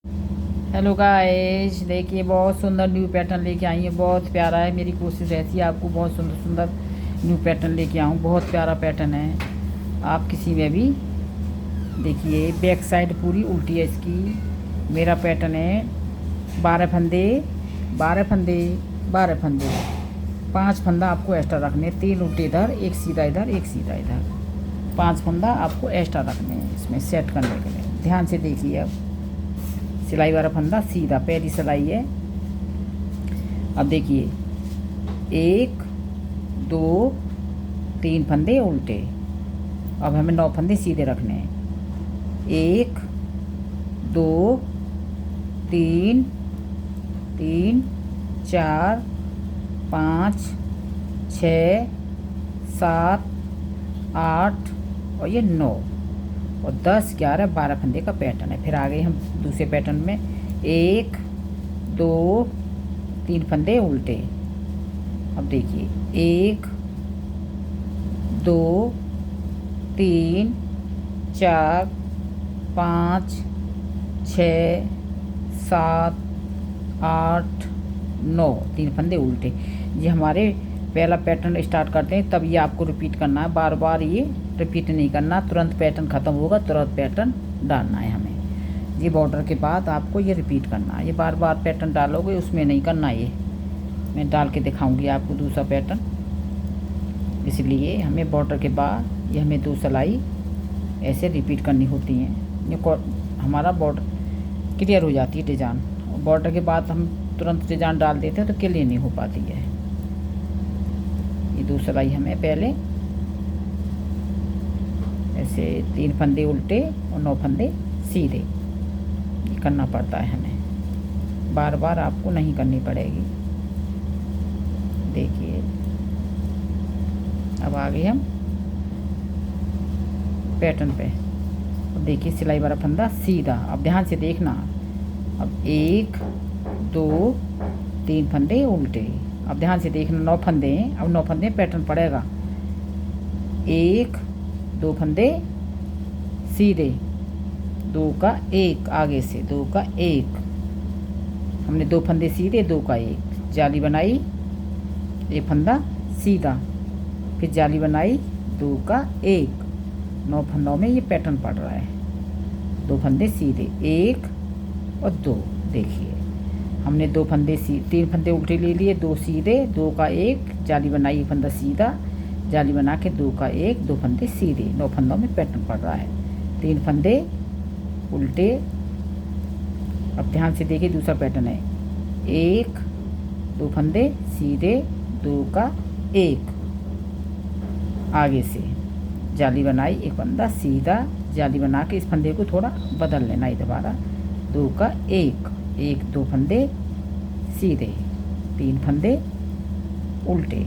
Hello guys, देखिए बहुत सुंदर न्यू पैटर्न लेके आई है। बहुत प्यारा है। मेरी कोशिश रहती है आपको बहुत सुंदर सुंदर न्यू पैटर्न लेके आऊँ। बहुत प्यारा पैटर्न है। आप किसी में भी देखिए, बैक साइड पूरी उल्टी है इसकी। मेरा पैटर्न है 12 फंदे, 12 फंदे, 12 फंदे, 5 फंदा आपको एक्स्ट्रा रखने, 3 उल्टे इधर, एक सीधा इधर, एक सीधा इधर, 5 फंदा आपको एक्स्ट्रा रखने हैं इसमें सेट करने के लिए। ध्यान से देखिए। अब सिलाई वाला फंदा सीधा, पहली सिलाई है। अब देखिए, 1 2 3 फंदे उल्टे। अब हमें 9 फंदे सीधे रखने हैं। 1 2 3 3 4 5 6 7 8 और ये 9 और 10 11 12 फंदे का पैटर्न है। फिर आ गए हम दूसरे पैटर्न में। 1 2 3 फंदे उल्टे। अब देखिए, 1 2 3 4 5 6 7 8 9, 3 फंदे उल्टे। ये हमारे पहला पैटर्न स्टार्ट करते हैं, तब ये आपको रिपीट करना है। बार बार ये रिपीट नहीं करना। तुरंत पैटर्न ख़त्म होगा, तुरंत पैटर्न डालना है हमें। ये बॉर्डर के बाद आपको ये रिपीट करना है। ये बार बार पैटर्न डालोगे उसमें नहीं करना। ये मैं डाल के दिखाऊंगी आपको दूसरा पैटर्न। इसलिए हमें बॉर्डर के बाद ये हमें 2 सिलाई ऐसे रिपीट करनी होती हैं। ये हमारा बॉर्डर क्लियर हो जाती है डिज़ाइन। बॉर्डर के बाद हम तुरंत डिज़ाइन डाल देते हैं तो क्लियर नहीं हो पाती है। ये 2 सिलाई हमें पहले ऐसे 3 फंदे उल्टे और 9 फंदे सीधे ये करना पड़ता है हमें। बार बार आपको नहीं करनी पड़ेगी। देखिए, अब आ गए हम पैटर्न पे। अब देखिए, सिलाई वाला फंदा सीधा। अब ध्यान से देखना। अब 1 2 3 फंदे उल्टे। अब ध्यान से देखना, 9 फंदे हैं। अब 9 फंदे पैटर्न पड़ेगा। 1 2 फंदे सीधे, 2 का 1 आगे से, 2 का 1। हमने 2 फंदे सीधे, 2 का 1 जाली बनाई, 1 फंदा सीधा, फिर जाली बनाई, 2 का 1। 9 फंदों में ये पैटर्न पड़ रहा है। 2 फंदे सीधे, 1 और 2। देखिए, हमने 2 फंदे 3 फंदे उल्टे ले लिए, 2 सीधे, 2 का 1 जाली बनाई, 1 फंदा सीधा, जाली बना के 2 का 1, 2 फंदे सीधे। 9 फंदों में पैटर्न पड़ रहा है। 3 फंदे उल्टे। अब ध्यान से देखिए, दूसरा पैटर्न है 1 2 फंदे सीधे, 2 का 1 आगे से, जाली बनाई, 1 फंदा सीधा, जाली बना के इस फंदे को थोड़ा बदल लेना है दोबारा। 2 का 1 1 2 फंदे सीधे, 3 फंदे उल्टे।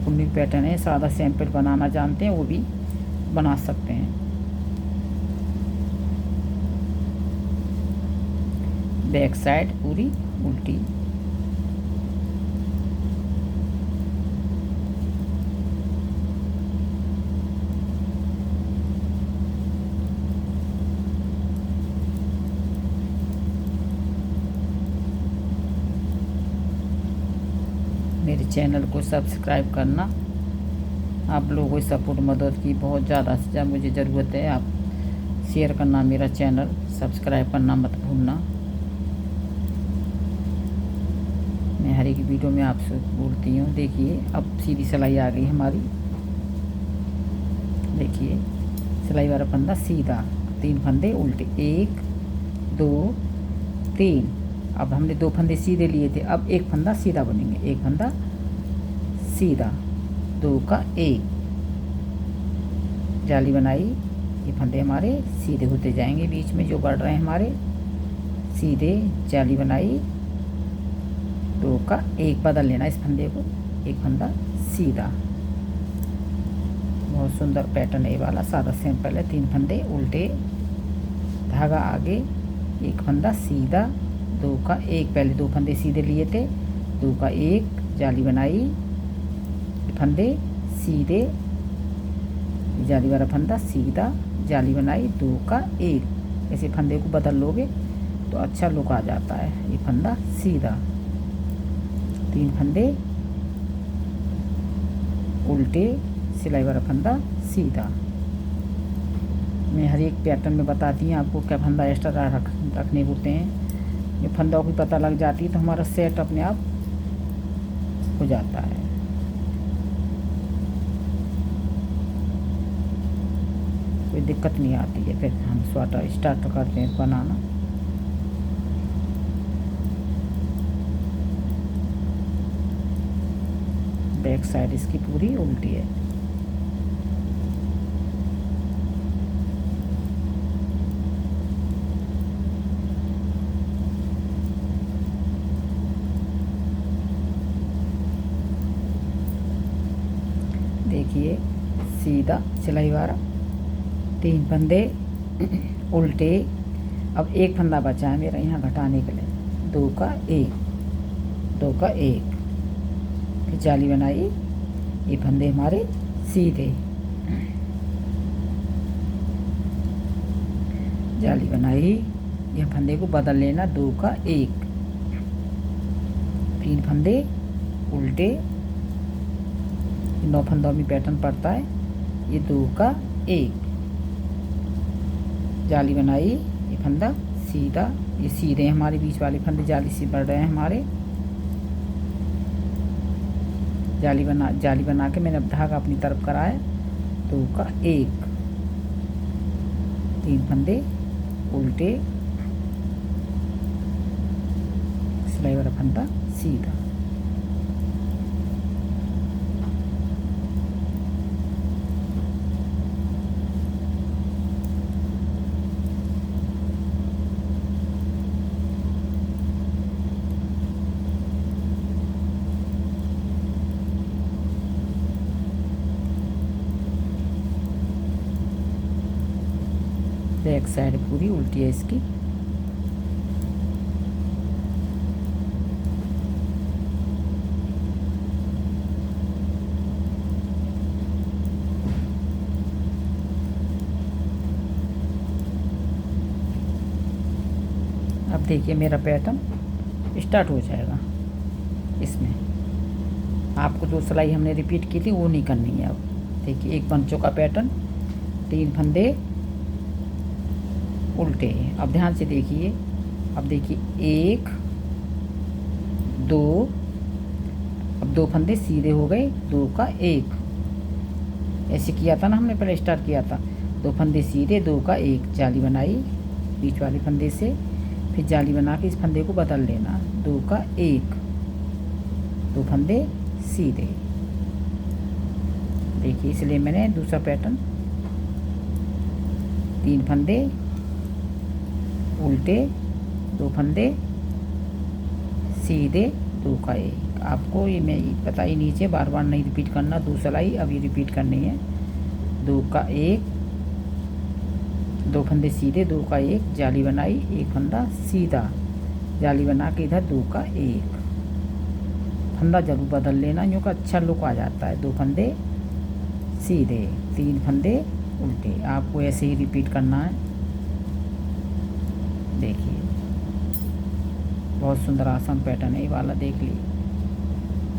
कुंडी पैटर्न है। सादा सैंपल बनाना जानते हैं वो भी बना सकते हैं। बैक साइड पूरी उल्टी। मेरे चैनल को सब्सक्राइब करना। आप लोगों की सपोर्ट मदद की बहुत ज़्यादा से ज़्यादा मुझे ज़रूरत है। आप शेयर करना, मेरा चैनल सब्सक्राइब करना मत भूलना। मैं हर एक वीडियो में आपसे बोलती हूँ। देखिए, अब सीधी सिलाई आ गई हमारी। देखिए, सिलाई वाला फंदा सीधा, 3 फंदे उल्टे, 1 2 3। अब हमने 2 फंदे सीधे लिए थे, अब 1 फंदा सीधा बनेंगे, 1 फंदा सीधा, 2 का 1 जाली बनाई, ये फंदे हमारे सीधे होते जाएंगे। बीच में जो बढ़ रहे हैं हमारे सीधे, जाली बनाई, 2 का 1 बदल लेना इस फंदे को, 1 फंदा सीधा। बहुत सुंदर पैटर्न है ये वाला। सादा सिंपल है। 3 फंदे उल्टे, धागा आगे, 1 फंदा सीधा, 2 का 1। पहले 2 फंदे सीधे लिए थे, 2 का 1 जाली बनाई, फंदे सीधे, जाली वाला फंदा सीधा, जाली बनाई, 2 का 1। ऐसे फंदे को बदल लोगे तो अच्छा लुक आ जाता है। ये फंदा सीधा, 3 फंदे उल्टे, सिलाई वाला फंदा सीधा। मैं हर एक पैटर्न में बताती हूँ आपको क्या फंदा एक्स्ट्रा रखने होते हैं। ये फंदा की पता लग जाती है तो हमारा सेट अपने आप हो जाता है। कोई दिक्कत नहीं आती है। फिर हम स्टार्ट करते हैं बनाना। बैक साइड इसकी पूरी उल्टी है। देखिए सीधा सिलाई वाला, 3 फंदे उल्टे। अब एक फंदा बचा है मेरा यहाँ घटाने के लिए, 2 का 1, 2 का 1। फिर जाली बनाई, ये फंदे हमारे सीधे, जाली बनाई, यह फंदे को बदल लेना, 2 का 1। 3 फंदे उल्टे, 9 फंदों में पैटर्न पड़ता है। ये 2 का 1, जाली बनाई, ये फंदा सीधा, ये सीधे हमारे बीच वाले फंदे जाली से बढ़ रहे हैं हमारे। जाली बना के मैंने अब धागा अपनी तरफ कराया, 2 का 1। 3 फंदे उल्टे, सिलाई वाला फंदा सीधा। बैक साइड पूरी उल्टी है इसकी। अब देखिए मेरा पैटर्न स्टार्ट हो जाएगा। इसमें आपको जो सिलाई हमने रिपीट की थी वो नहीं करनी है। अब देखिए एक बन चुका पैटर्न, 3 फंदे उल्टे। अब ध्यान से देखिए, अब देखिए 1 2, अब 2 फंदे सीधे हो गए, 2 का 1। ऐसे किया था ना हमने, पहले स्टार्ट किया था। 2 फंदे सीधे, 2 का 1, जाली बनाई बीच वाले फंदे से, फिर जाली बना के इस फंदे को बदल लेना, 2 का 1। 2 फंदे सीधे। देखिए इसलिए मैंने दूसरा पैटर्न, 3 फंदे उल्टे, 2 फंदे सीधे, 2 का 1। आपको ये मैं पता ही नीचे बार बार नहीं रिपीट करना। 2 सिलाई अब ये रिपीट करनी है, 2 का 1, 2 फंदे सीधे, 2 का 1, जाली बनाई, 1 फंदा सीधा, जाली बना के इधर 2 का 1। फंदा जरूर बदल लेना, यूँ का अच्छा लुक आ जाता है। 2 फंदे सीधे, 3 फंदे उल्टे। आपको ऐसे ही रिपीट करना है। देखिए बहुत सुंदर आसान पैटर्न है ये वाला, देख लीजिए।